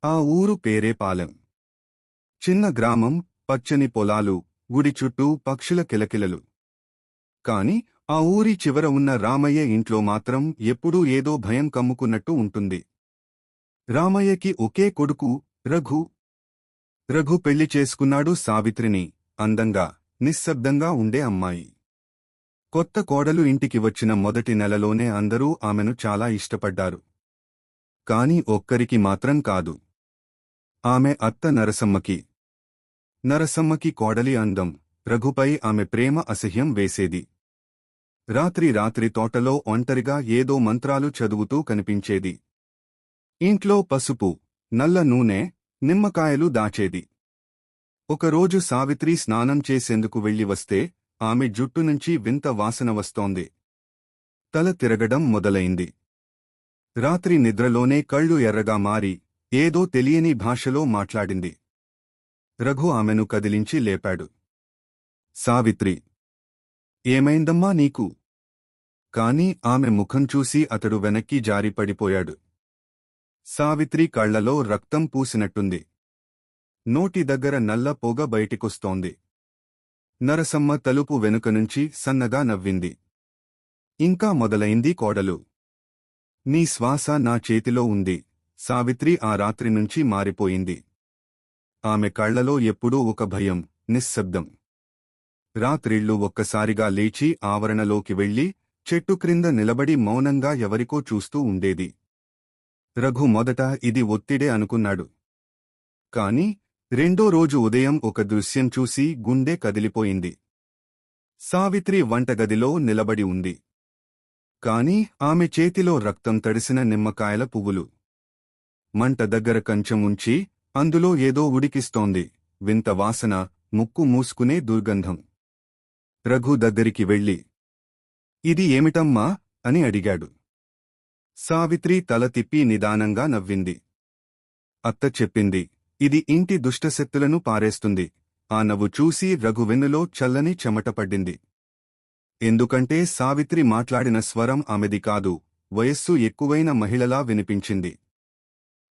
ఆ ఊరు పేరే పాలెం. చిన్న గ్రామం, పచ్చని పొలాలు, గుడి చుట్టూ పక్షుల కిలకిలలు. కాని ఆ ఊరి చివర ఉన్న రామయ్య ఇంట్లో మాత్రం ఎప్పుడూ ఏదో భయం కమ్ముకున్నట్టు ఉంటుంది. రామయ్యకి ఒకే కొడుకు, రఘు. రఘు పెళ్లి చేసుకున్నాడు సావిత్రిని, అందంగా, నిశ్శబ్దంగా ఉండే అమ్మాయి. కొత్త కోడలు ఇంటికి వచ్చిన మొదటి నెలలోనే అందరూ ఆమెను చాలా ఇష్టపడ్డారు. కాని ఒక్కరికి మాత్రం కాదు. ఆమె అత్త నరసమ్మకి. నరసమ్మకి కోడలి అందం, రఘుపై ఆమె ప్రేమ అసహ్యం వేసేది. రాత్రి రాత్రి తోటలో ఒంటరిగా ఏదో మంత్రాలు చదువుతూ కనిపించేది. ఇంట్లో పసుపు, నల్ల నూనె, నిమ్మకాయలు దాచేది. ఒకరోజు సావిత్రి స్నానం చేసేందుకు వెళ్లి వస్తే ఆమె జుట్టు నుంచి వింత వాసన వస్తోంది. తల తిరగడం మొదలైంది. రాత్రి నిద్రలోనే కళ్ళు ఎర్రగా మారి ఏదో తెలియని భాషలో మాట్లాడింది. రఘు ఆమెను కదిలించి లేపాడు. సావిత్రి, ఏమైందమ్మా నీకు? కాని ఆమె ముఖం చూసి అతడు వెనక్కి జారి పడిపోయాడు. సావిత్రి కళ్లలో రక్తం పూసినట్టుంది. నోటి దగ్గర నల్ల పొగ బయటికొస్తోంది. నరసమ్మ తలుపు వెనుకనుంచి సన్నగా నవ్వింది. ఇంకా మొదలైంది కోడలు. నీ శ్వాస నా చేతిలో ఉంది. సావిత్రి ఆ రాత్రి నుంచి మారిపోయింది. ఆమె కళ్లలో ఎప్పుడూ ఒక భయం, నిశ్శబ్దం. రాత్రిళ్ళు ఒక్కసారిగా లేచి ఆవరణలోకి వెళ్లి చెట్టు క్రింద నిలబడి మౌనంగా ఎవరికో చూస్తూ ఉండేది. రఘు మొదట ఇది ఒత్తిడే అనుకున్నాడు. కాని రెండో రోజు ఉదయం ఒక దృశ్యం చూసి గుండె కదిలిపోయింది. సావిత్రి వంటగదిలో నిలబడి ఉంది. కాని ఆమె చేతిలో రక్తం తడిసిన నిమ్మకాయల పువ్వులు. మంట దగ్గర కంచం ఉంచి అందులో ఏదో ఉడికిస్తోంది. వింత వాసన, ముక్కు మూసుకునే దుర్గంధం. రఘు దగ్గరికి వెళ్లి, ఇది ఏమిటమ్మా అని అడిగాడు. సావిత్రి తల తిప్పి నిదానంగా నవ్వింది. అత్త చెప్పింది, ఇది ఇంటి దుష్టశక్తులను పారేస్తుంది. ఆ నవ్వు చూసి రఘు వెన్నులో చల్లని చెమట పడ్డింది. ఎందుకంటే సావిత్రి మాట్లాడిన స్వరం ఆమెది కాదు, వయస్సు ఎక్కువైన మహిళలా వినిపించింది.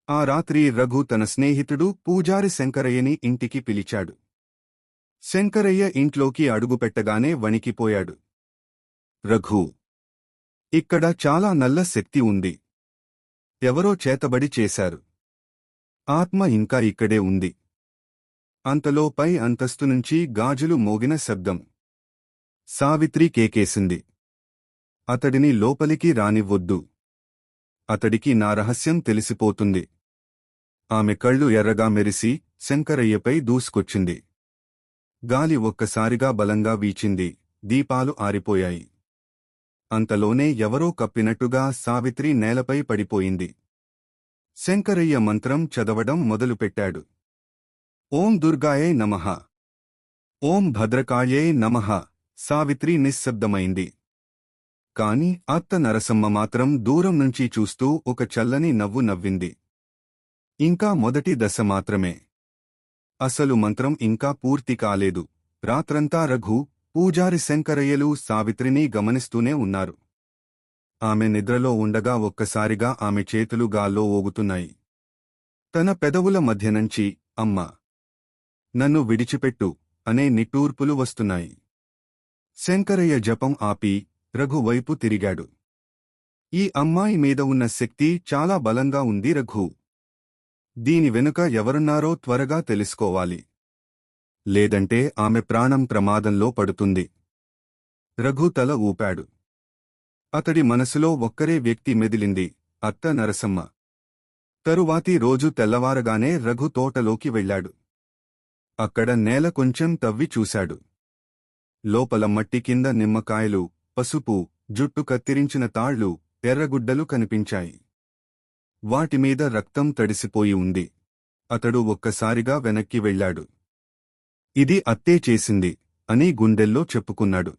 ఆ రాత్రి రఘు తన స్నేహితుడు పూజారి శంకరయ్యని ఇంటికి పిలిచాడు. శంకరయ్య ఇంట్లోకి అడుగుపెట్టగానే వణికిపోయాడు. రఘు, ఇక్కడ చాలా నల్ల శక్తి ఉంది. ఎవరో చేతబడి చేశారు. ఆత్మ ఇంకా ఇక్కడే ఉంది. అంతలో పై అంతస్తు నుంచి గాజులు మోగిన శబ్దం. సావిత్రి కేకేసింది. అతడిని లోపలికి రానివ్వొద్దు. అతడికి నా రహస్యం తెలిసిపోతుంది. ఆమె కళ్ళు ఎర్రగా మెరిసి శంకరయ్యపై దూసుకొచ్చింది. గాలి ఒక్కసారిగా బలంగా వీచింది. దీపాలు ఆరిపోయాయి. అంతలోనే ఎవరో కప్పినట్టుగా సావిత్రి నేలపై పడిపోయింది. శంకరయ్య మంత్రం చదవడం మొదలుపెట్టాడు. ఓం దుర్గాయై నమః, ఓం భద్రకాళ్యై నమః. సావిత్రి నిశ్శబ్దమైంది. కాని అత్త నరసమ్మ మాత్రం దూరం నుంచి చూస్తూ ఒక చల్లని నవ్వు నవ్వింది. ఇంకా మొదటి దశ మాత్రమే. అసలు మంత్రం ఇంకా పూర్తి కాలేదు. రాత్రంతా రఘు, పూజారి శంకరయ్యలు సావిత్రిని గమనిస్తూనే ఉన్నారు. ఆమె నిద్రలో ఉండగా ఒక్కసారిగా ఆమె చేతులు గాల్లో ఊగుతున్నాయి. తన పెదవుల మధ్యనుంచి అమ్మా, నన్ను విడిచిపెట్టు అనే నిట్టూర్పులు వస్తున్నాయి. శంకరయ్య జపం ఆపి రఘు వైపు తిరిగాడు. ఈ అమ్మాయి మీద ఉన్న శక్తి చాలా బలంగా ఉంది రఘు. దీని వెనుక ఎవరున్నారో త్వరగా తెలుసుకోవాలి. లేదంటే ఆమె ప్రాణం ప్రమాదంలో పడుతుంది. రఘు తల ఊపాడు. అతడి మనసులో ఒక్కరే వ్యక్తి మెదిలింది, అత్త నరసమ్మ. తరువాతి రోజు తెల్లవారగానే రఘు తోటలోకి వెళ్లాడు. అక్కడ నేల కొంచెం తవ్వి చూశాడు. లోపల మట్టి కింద నిమ్మకాయలు, పసుపు, జుట్టు కత్తిరించిన తాళ్లు, ఎర్రగుడ్డలు కనిపించాయి. వాటిమీద రక్తం తడిసిపోయి ఉంది. అతడు ఒక్కసారిగా వెనక్కి వెళ్లాడు. ఇది అత్తే చేసింది అని గుండెల్లో చెప్పుకున్నాడు.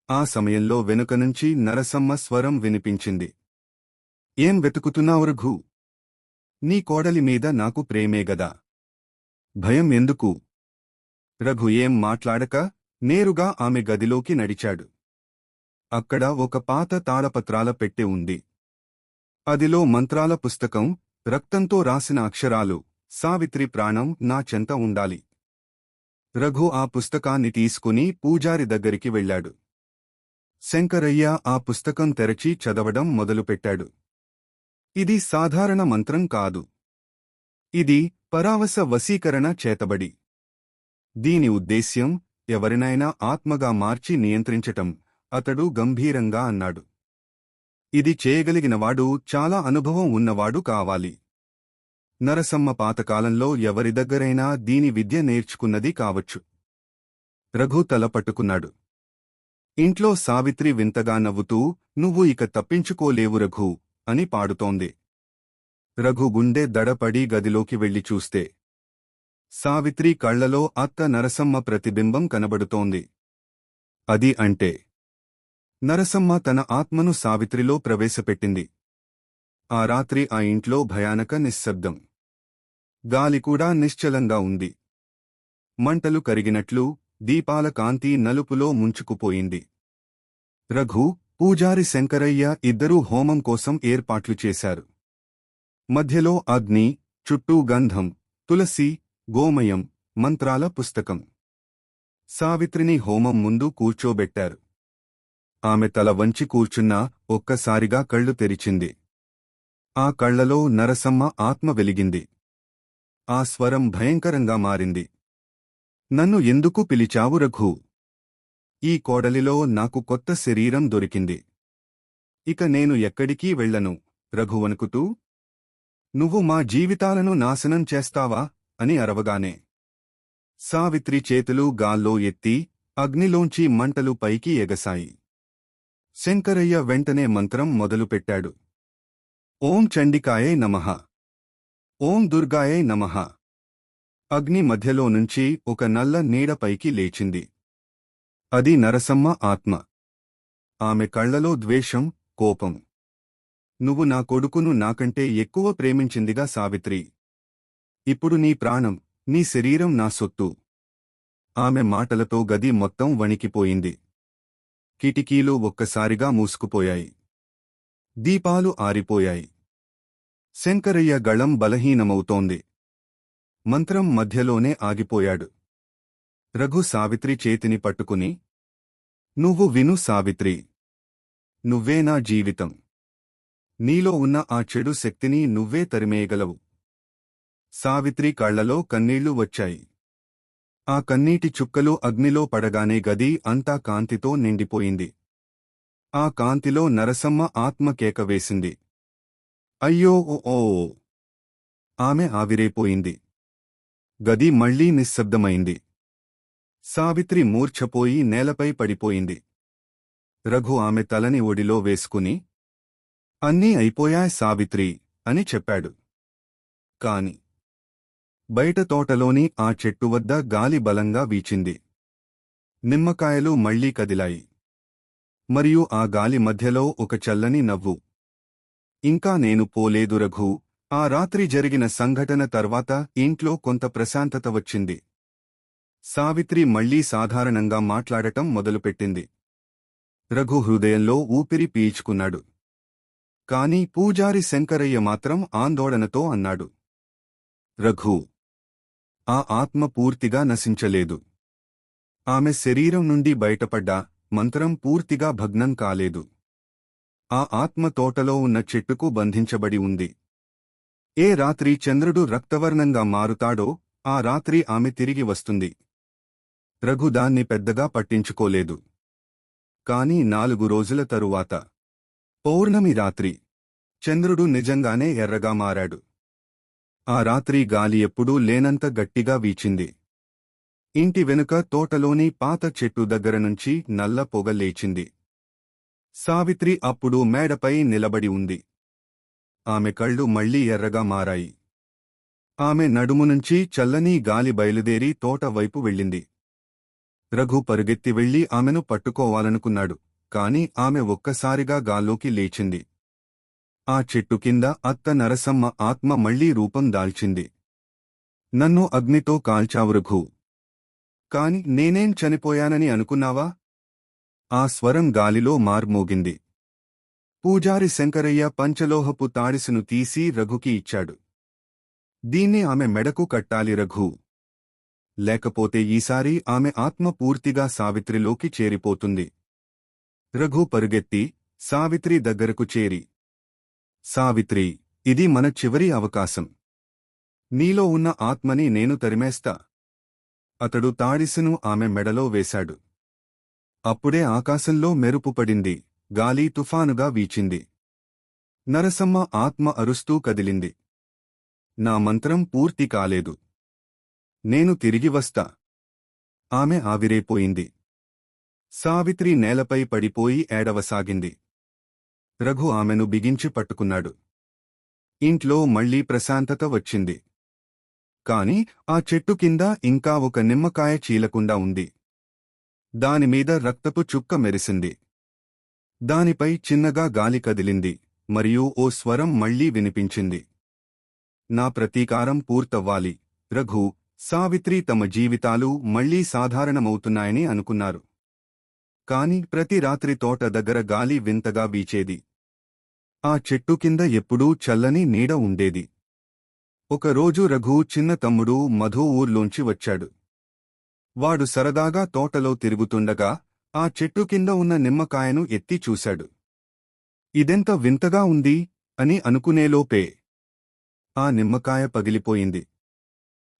ఆ సమయంలో వెనుకనుంచి నరసమ్మ స్వరం వినిపించింది. ఏం వెతుకుతున్నావు రఘు? నీ కోడలి మీద నాకు ప్రేమేగదా. భయం ఎందుకు? రఘు ఏం మాట్లాడక నేరుగా ఆమె గదిలోకి నడిచాడు. అక్కడ ఒక పాత తాళపత్రాల పెట్టె ఉంది. అదిలో మంత్రాల పుస్తకం, రక్తంతో రాసిన అక్షరాలు, సావిత్రి ప్రాణం నా చెంత ఉండాలి. రఘు ఆ పుస్తకాన్ని తీసుకుని పూజారి దగ్గరికి వెళ్ళాడు. శంకరయ్య ఆ పుస్తకం తెరచి చదవడం మొదలుపెట్టాడు. ఇది సాధారణ మంత్రం కాదు. ఇది పరావస వశీకరణ చేతబడి. దీని ఉద్దేశ్యం ఎవరినైనా ఆత్మగా మార్చి నియంత్రించటం. అతడు గంభీరంగా అన్నాడు. ఇది చేయగలిగినవాడు చాలా అనుభవం ఉన్నవాడు కావాలి. నరసమ్మ పాతకాలంలో ఎవరి దగ్గరైనా దీని విద్య నేర్చుకున్నది కావచ్చు. రఘు తల పట్టుకున్నాడు. ఇంట్లో సావిత్రి వింతగా నవ్వుతూ, నువ్వు ఇక తప్పించుకోలేవు రఘు అని పాడుతోంది. రఘు గుండె దడపడి గదిలోకి వెళ్లి చూస్తే సావిత్రి కళ్లలో అత్త నరసమ్మ ప్రతిబింబం కనబడుతోంది. అది అంటే నరసమ్మ తన ఆత్మను సావిత్రిలో ప్రవేశపెట్టింది. ఆ రాత్రి ఆ ఇంట్లో భయానక నిశ్శబ్దం. గాలి కూడా నిశ్చలంగా ఉంది. మంటలు కరిగినట్లు దీపాల కాంతి నలుపులో ముంచుకుపోయింది. రఘు, పూజారి శంకరయ్య ఇద్దరూ హోమం కోసం ఏర్పాట్లు చేశారు. మధ్యలో అగ్ని, చుట్టూ గంధం, తులసి, గోమయం, మంత్రాల పుస్తకం. సావిత్రిని హోమం ముందు కూర్చోబెట్టారు. ఆమె తల వంచి కూర్చున్నా ఒక్కసారిగా కళ్ళు తెరిచింది. ఆ కళ్లలో నరసమ్మ ఆత్మ వెలిగింది. ఆ స్వరం భయంకరంగా మారింది. నన్ను ఎందుకు పిలిచావు రఘు? ఈ కోడలిలో నాకు కొత్త శరీరం దొరికింది. ఇక నేను ఎక్కడికీ వెళ్లను. రఘు వణుకుతూ, నువ్వు మా జీవితాలను నాశనం చేస్తావా అని అరవగానే సావిత్రి చేతులు గాల్లో ఎత్తి అగ్నిలోంచి మంటలు పైకి ఎగసాయి. శంకరయ్య వెంటనే మంత్రం మొదలుపెట్టాడు. ఓం చండికాయై నమః. ఓం దుర్గాయై నమః. అగ్ని మధ్యలో నుంచి ఒక నల్ల నీడ పైకి లేచింది. అది నరసమ్మ ఆత్మ. ఆమె కళ్లలో ద్వేషం, కోపం. నువ్వు నా కొడుకును నాకంటే ఎక్కువ ప్రేమించిందిగా సావిత్రి. ఇప్పుడు నీ ప్రాణం, నీ శరీరం నా సొత్తు. ఆమె మాటలతో గది మొత్తం వణికిపోయింది. కిటికీలు ఒక్కసారిగా మూసుకుపోయాయి. దీపాలు ఆరిపోయాయి. శంకరయ్య గళం బలహీనమవుతోంది. మంత్రం మధ్యలోనే ఆగిపోయాడు. రఘు సావిత్రి చేతిని పట్టుకుని, నువ్వు విను సావిత్రి. నువ్వే నా జీవితం. నీలో ఉన్న ఆ చెడు శక్తిని నువ్వే తరిమేయగలవు. సావిత్రి కళ్లలో కన్నీళ్లు వచ్చాయి. ఆ కన్నీటి చుక్కలు అగ్నిలో పడగానే గది అంతా కాంతితో నిండిపోయింది. ఆ కాంతిలో నరసమ్మ ఆత్మ కేక వేసింది. అయ్యో ఓ! ఆమె ఆవిరైపోయింది. గది మళ్లీ నిశ్శబ్దమైంది. సావిత్రి మూర్ఛపోయి నేలపై పడిపోయింది. రఘు ఆమె తలని ఒడిలో వేసుకుని, అన్నీ అయిపోయాయ్ సావిత్రి అని చెప్పాడు. కాని బయట తోటలోని ఆ చెట్టు వద్ద గాలి బలంగా వీచింది. నిమ్మకాయలు మళ్లీ కదిలాయి. మరియు ఆ గాలి మధ్యలో ఒక చల్లని నవ్వు. ఇంకా నేను పోలేదు రఘు. ఆ రాత్రి జరిగిన సంఘటన తర్వాత ఇంట్లో కొంత ప్రశాంతత వచ్చింది. సావిత్రి మళ్లీ సాధారణంగా మాట్లాడటం మొదలుపెట్టింది. రఘు హృదయంలో ఊపిరి పీల్చుకున్నాడు. కాని పూజారి శంకరయ్య మాత్రం ఆందోళనతో అన్నాడు. రఘు, ఆ ఆత్మ పూర్తిగా నశించలేదు. ఆమె శరీరం నుండి బయటపడ్డా మంత్రం పూర్తిగా భగ్నం కాలేదు. ఆ ఆత్మ తోటలో ఉన్న చెట్టుకు బంధించబడి ఉంది. ఏ రాత్రి చంద్రుడు రక్తవర్ణంగా మారుతాడో ఆ రాత్రి ఆమె తిరిగి వస్తుంది. రఘు దాన్ని పెద్దగా పట్టించుకోలేదు. కాని 4 రోజుల తరువాత పౌర్ణమి రాత్రి చంద్రుడు నిజంగానే ఎర్రగా మారాడు. ఆ రాత్రి గాలి ఎప్పుడూ లేనంత గట్టిగా వీచింది. ఇంటి వెనుక తోటలోని పాత చెట్టు దగ్గర నుంచి నల్ల పొగ లేచింది. సావిత్రి అప్పుడు మేడపై నిలబడి ఉంది. ఆమె కళ్ళు మళ్లీ ఎర్రగా మారాయి. ఆమె నడుము నుంచి చల్లని గాలి బయలుదేరి తోట వైపు వెళ్ళింది. రఘు పరుగెత్తి వెళ్లి ఆమెను పట్టుకోవాలనుకున్నాడు. కాని ఆమె ఒక్కసారిగా గాల్లోకి లేచింది. ఆ చెట్టు కింద అత్త నరసమ్మ ఆత్మ మళ్లీ రూపం దాల్చింది. నన్ను అగ్నితో కాల్చావు రఘు. కాని నేనేం చనిపోయానని అనుకున్నావా? ఆ స్వరం గాలిలో మార్మోగింది. పూజారి శంకరయ్య పంచలోహపు తాడిసును తీసి రఘుకి ఇచ్చాడు. దీన్ని ఆమె మెడకు కట్టాలి రఘు. లేకపోతే ఈసారి ఆమె ఆత్మ పూర్తిగా సావిత్రిలోకి చేరిపోతుంది. రఘు పరుగెత్తి సావిత్రి దగ్గరకు చేరి, సావిత్రి, ఇది మన చివరి అవకాశం. నీలో ఉన్న ఆత్మని నేను తరిమేస్తా. అతడు తాడిసును ఆమె మెడలో వేశాడు. అప్పుడే ఆకాశంలో మెరుపు పడింది, గాలి తుఫానుగా వీచింది. నరసమ్మ ఆత్మ అరుస్తూ కదిలింది. నా మంత్రం పూర్తి కాలేదు. నేను తిరిగి వస్తా. ఆమె ఆవిరైపోయింది. సావిత్రి నేలపై పడిపోయి ఏడవసాగింది. రఘు ఆమెను బిగించి పట్టుకున్నాడు. ఇంట్లో మళ్లీ ప్రశాంతత వచ్చింది. కాని ఆ చెట్టు కింద ఇంకా ఒక నిమ్మకాయ చీలకుండా ఉంది. దానిమీద రక్తపు చుక్క మెరిసింది. దానిపై చిన్నగా గాలి కదిలింది, మరియు ఓ స్వరం మళ్లీ వినిపించింది. నా ప్రతీకారం పూర్తవ్వాలి. రఘు, సావిత్రి తమ జీవితాలు మళ్లీ సాధారణమవుతున్నాయని అనుకున్నారు. కాని ప్రతి రాత్రి తోట దగ్గర గాలి వింతగా వీచేది. ఆ చెట్టు కింద ఎప్పుడూ చల్లని నీడ ఉండేది. ఒకరోజు రఘు చిన్న తమ్ముడు మధు ఊర్లోంచి వచ్చాడు. వాడు సరదాగా తోటలో తిరుగుతుండగా ఆ చెట్టు కింద ఉన్న నిమ్మకాయను ఎత్తి చూశాడు. ఇదెంత వింతగా ఉంది అని అనుకునేలోపే ఆ నిమ్మకాయ పగిలిపోయింది.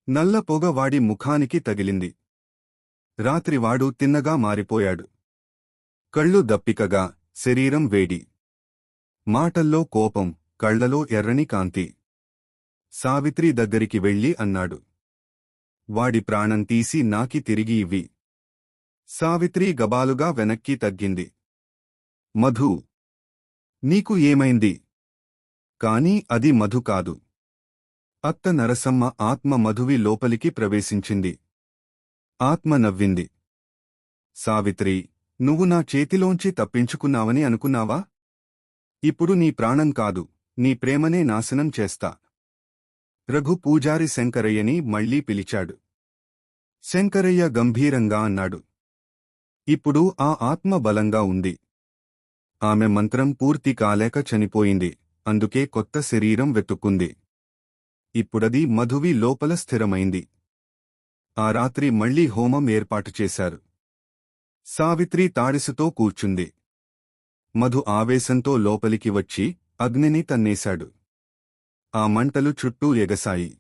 నల్ల పొగ వాడి ముఖానికి తగిలింది. రాత్రి వాడు తిన్నగా మారిపోయాడు. కళ్ళు దప్పికగా, శరీరం వేడి. మాటల్లో కోపం, కళ్లలో ఎర్రని కాంతి. సావిత్రి దగ్గరికి వెళ్ళి అన్నాడు, వాడి ప్రాణం తీసి నాకి తిరిగి ఇవ్వి. సావిత్రి గబాలుగా వెనక్కి తగ్గింది. మధు, నీకు ఏమైంది? కాని అది మధు కాదు. అత్త నరసమ్మ ఆత్మ మధువి లోపలికి ప్రవేశించింది. ఆత్మ నవ్వింది. సావిత్రి, నువ్వు నా చేతిలోంచి తప్పించుకున్నావని అనుకున్నావా? ఇప్పుడు నీ ప్రాణం కాదు, నీ ప్రేమనే నాశనం చేస్తా. రఘు పూజారి శంకరయ్యని మళ్లీ పిలిచాడు. శంకరయ్య గంభీరంగా అన్నాడు, ఇప్పుడు ఆ ఆత్మ బలంగా ఉంది. ఆమె మంత్రం పూర్తి కాలేక చనిపోయింది, అందుకే కొత్త శరీరం వెతుక్కుంది. ఇప్పుడది మధువి లోపల స్థిరమైంది. ఆ రాత్రి మళ్లీ హోమం ఏర్పాటు చేశారు. సావిత్రి తాడిసుతో కూర్చుంది. మధు ఆవేశంతో లోపలికి వచ్చి అగ్నిని తన్నేశాడు. ఆ మంటలు చుట్టూ ఎగసాయి.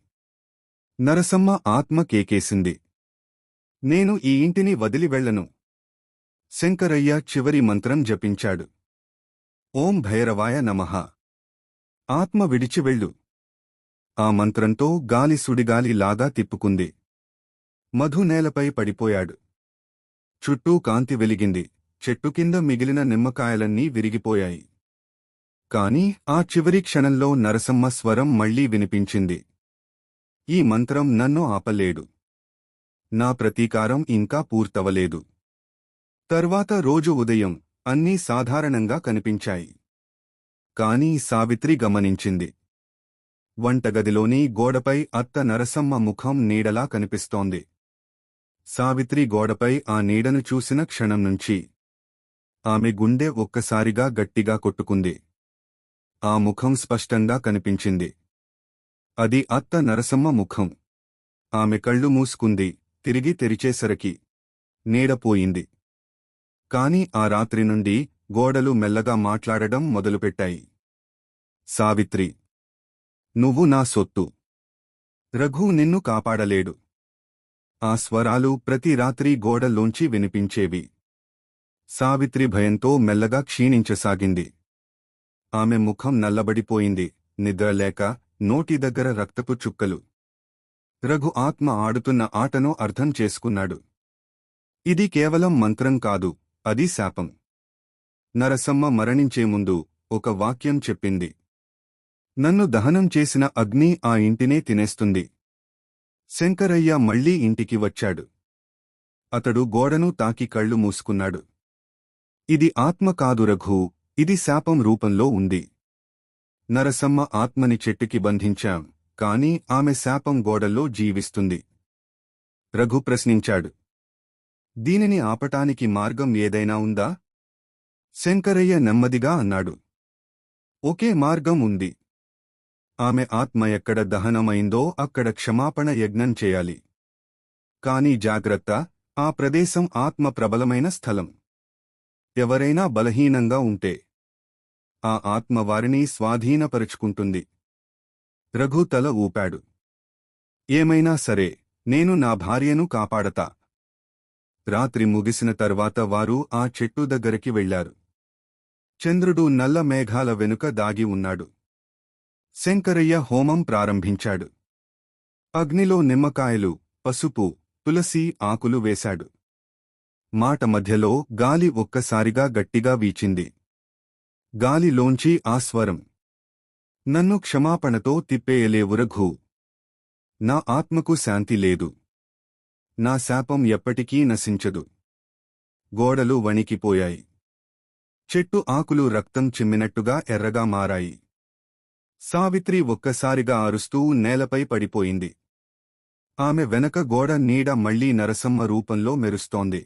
నరసమ్మ ఆత్మ కేకేసింది, నేను ఈ ఇంటిని వదిలి వెళ్లను. శంకరయ్య చివరి మంత్రం జపించాడు. ఓం భైరవాయ నమః. ఆత్మ విడిచి వెళ్ళు. ఆ మంత్రంతో గాలి సుడిగాలి లాగా తిప్పుకుంది. మధు నేలపై పడిపోయాడు. చుట్టూ కాంతి వెలిగింది. చెట్టు కింద మిగిలిన నిమ్మకాయలన్నీ విరిగిపోయాయి. కాని ఆ చివరి క్షణంలో నరసమ్మ స్వరం మళ్లీ వినిపించింది, ఈ మంత్రం నన్ను ఆపలేడు. నా ప్రతీకారం ఇంకా పూర్తవలేదు. తర్వాత రోజు ఉదయం అన్నీ సాధారణంగా కనిపించాయి. కాని సావిత్రి గమనించింది. వంటగదిలోని గోడపై అత్త నరసమ్మ ముఖం నీడలా కనిపిస్తోంది. సావిత్రి గోడపై ఆ నీడను చూసిన క్షణం నుంచి ఆమె గుండె ఒక్కసారిగా గట్టిగా కొట్టుకుంది. ఆ ముఖం స్పష్టంగా కనిపించింది. అది అత్త నరసమ్మ ముఖం. ఆమె కళ్ళు మూసుకుంది. తిరిగి తెరిచేసరికి నీడపోయింది. కాని ఆ రాత్రి నుండి గోడలు మెల్లగా మాట్లాడడం మొదలుపెట్టాయి. సావిత్రి, నువ్వు నా సొత్తు. రఘు నిన్ను కాపాడలేడు. ఆ స్వరాలు ప్రతి రాత్రి గోడల్లోంచి వినిపించేవి. సావిత్రి భయంతో మెల్లగా క్షీణించసాగింది. ఆమె ముఖం నల్లబడిపోయింది. నిద్రలేక, నోటి దగ్గర రక్తపు చుక్కలు. రఘు ఆత్మ ఆడుతున్న ఆటను అర్థం చేసుకున్నాడు. ఇది కేవలం మంత్రం కాదు, అది శాపం. నరసమ్మ మరణించే ముందు ఒక వాక్యం చెప్పింది, నన్ను దహనం చేసిన అగ్ని ఆ ఇంటినే తినేస్తుంది. శంకరయ్య మళ్లీ ఇంటికి వచ్చాడు. అతడు గోడను తాకి కళ్ళు మూసుకున్నాడు. ఇది ఆత్మ కాదు రఘు, ఇది శాపం రూపంలో ఉంది. నరసమ్మ ఆత్మని చెట్టుకి బంధించాం, కాని ఆమె శాపం గోడల్లో జీవిస్తుంది. రఘు ప్రశ్నించాడు, దీనిని ఆపటానికి మార్గం ఏదైనా ఉందా? శంకరయ్య నెమ్మదిగా అన్నాడు, ఒకే మార్గం ఉంది. ఆమె ఆత్మ ఎక్కడ దహనమైందో అక్కడ క్షమాపణ యజ్ఞం చేయాలి. కాని జాగ్రత్త, ఆ ప్రదేశం ఆత్మ ప్రబలమైన స్థలం. ఎవరైనా బలహీనంగా ఉంటే ఆ ఆత్మ వారిని స్వాధీనపరుచుకుంటుంది. రఘు తల ఊపాడు. ఏమైనా సరే, నేను నా భార్యను కాపాడతా. రాత్రి ముగిసిన తర్వాత వారు ఆ చెట్టు దగ్గరికి వెళ్లారు. చంద్రుడు నల్ల మేఘాల వెనుక దాగి ఉన్నాడు. శంకరయ్య హోమం ప్రారంభించాడు. అగ్నిలో నిమ్మకాయలు, పసుపు, తులసి ఆకులు వేశాడు. మాట మధ్యలో గాలి ఒక్కసారిగా గట్టిగా వీచింది. గాలిలోంచి ఆ స్వరం, నన్ను క్షమాపణతో తిప్పేయలేవు రఘూ. నా ఆత్మకు శాంతి లేదు. నా శాపం ఎప్పటికీ నశించదు. గోడలు వణికిపోయాయి. చెట్టు ఆకులు రక్తం చిమ్మినట్టుగా ఎర్రగా మారాయి. సావిత్రి ఒక్కసారిగా అరుస్తూ నేలపై పడిపోయింది. ఆమె వెనక గోడ నీడ మళ్లీ నరసమ్మ రూపంలో మెరుస్తోంది.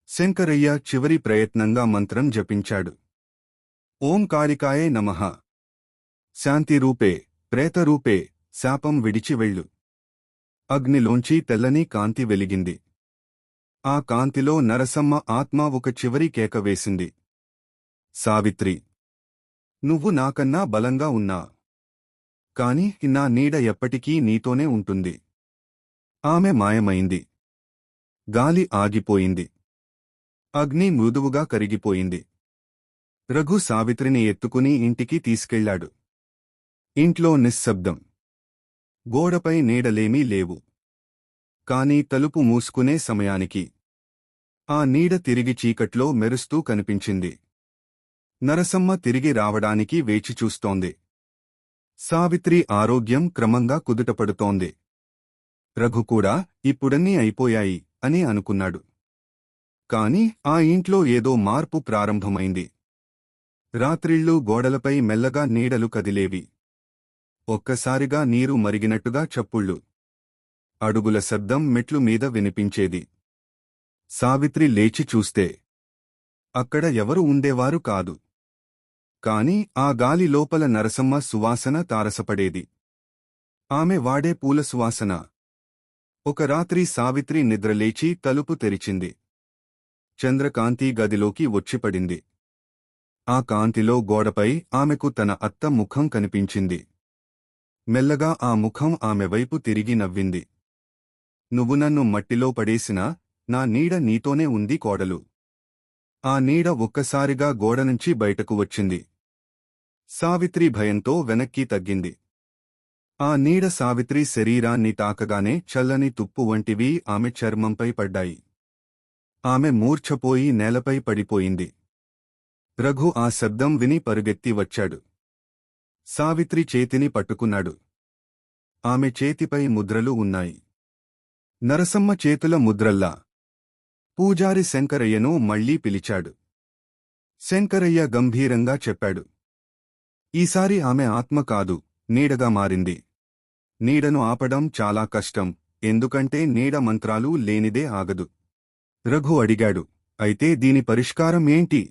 శంకరయ్య చివరి ప్రయత్నంగా మంత్రం జపించాడు. ఓం కాళికాయే నమః. శాంతిరూపే, ప్రేతరూపే, శాపం విడిచి వెళ్ళు. అగ్నిలోంచి తెల్లని కాంతి వెలిగింది. ఆ కాంతిలో నరసమ్మ ఆత్మ ఒక చివరి కేక వేసింది. సావిత్రి, నువ్వు నాకన్నా బలంగా ఉన్నా. కాని నా నీడ ఎప్పటికీ నీతోనే ఉంటుంది. ఆమె మాయమైంది. గాలి ఆగిపోయింది. అగ్ని మృదువుగా కరిగిపోయింది. రఘు సావిత్రిని ఎత్తుకుని ఇంటికి తీసుకెళ్లాడు. ఇంట్లో నిశ్శబ్దం. గోడపై నీడలేమీ లేవు. కాని తలుపు మూసుకునే సమయానికి ఆ నీడ తిరిగి చీకట్లో మెరుస్తూ కనిపించింది. నరసమ్మ తిరిగి రావడానికి వేచిచూస్తోంది. సావిత్రి ఆరోగ్యం క్రమంగా కుదుటపడుతోంది. రఘు కూడా ఇప్పుడన్నీ అయిపోయాయి అని అనుకున్నాడు. కాని ఆ ఇంట్లో ఏదో మార్పు ప్రారంభమైంది. రాత్రిళ్ళు గోడలపై మెల్లగా నీడలు కదిలేవి. ఒక్కసారిగా నీరు మరిగినట్టుగా చప్పుళ్ళు. అడుగుల శబ్దం మెట్లు మీద వినిపించేది. సావిత్రి లేచి చూస్తే అక్కడ ఎవరు ఉండేవారు కాదు. కాని ఆ గాలి లోపల నరసమ్మ సువాసన తారసపడేది. ఆమె వాడే పూల సువాసన. ఒక రాత్రి సావిత్రి నిద్రలేచి తలుపు తెరిచింది. చంద్రకాంతి గదిలోకి వచ్చిపడింది. ఆ కాంతిలో గోడపై ఆమెకు తన అత్త ముఖం కనిపించింది. మెల్లగా ఆ ముఖం ఆమె వైపు తిరిగి నవ్వింది. నువ్వు నన్ను మట్టిలో పడేసినా నా నీడ నీతోనే ఉంది కోడలు. ఆ నీడ ఒక్కసారిగా గోడనుంచి బయటకు వచ్చింది. సావిత్రి భయంతో వెనక్కి తగ్గింది. ఆ నీడ సావిత్రి శరీరాన్ని తాకగానే చల్లని తుప్పు వంటివి ఆమె చర్మంపై పడ్డాయి. ఆమె మూర్ఛపోయి నేలపై పడిపోయింది. రఘు ఆ శబ్దం విని పరుగెత్తి వచ్చాడు. సావిత్రి చేతిని పట్టుకున్నాడు. ఆమె చేతిపై ముద్రలు ఉన్నాయి. నరసమ్మ చేతుల ముద్రల్లా. పూజారి శంకరయ్యను మళ్లీ పిలిచాడు. శంకరయ్య గంభీరంగా చెప్పాడు. ఈసారి ఆమె ఆత్మ కాదు, నీడగా మారింది. నీడను ఆపడం చాలా కష్టం, ఎందుకంటే నీడ మంత్రాలు లేనిదే ఆగదు. రఘు అడిగాడు, అయితే దీని పరిష్కారం ఏంటి?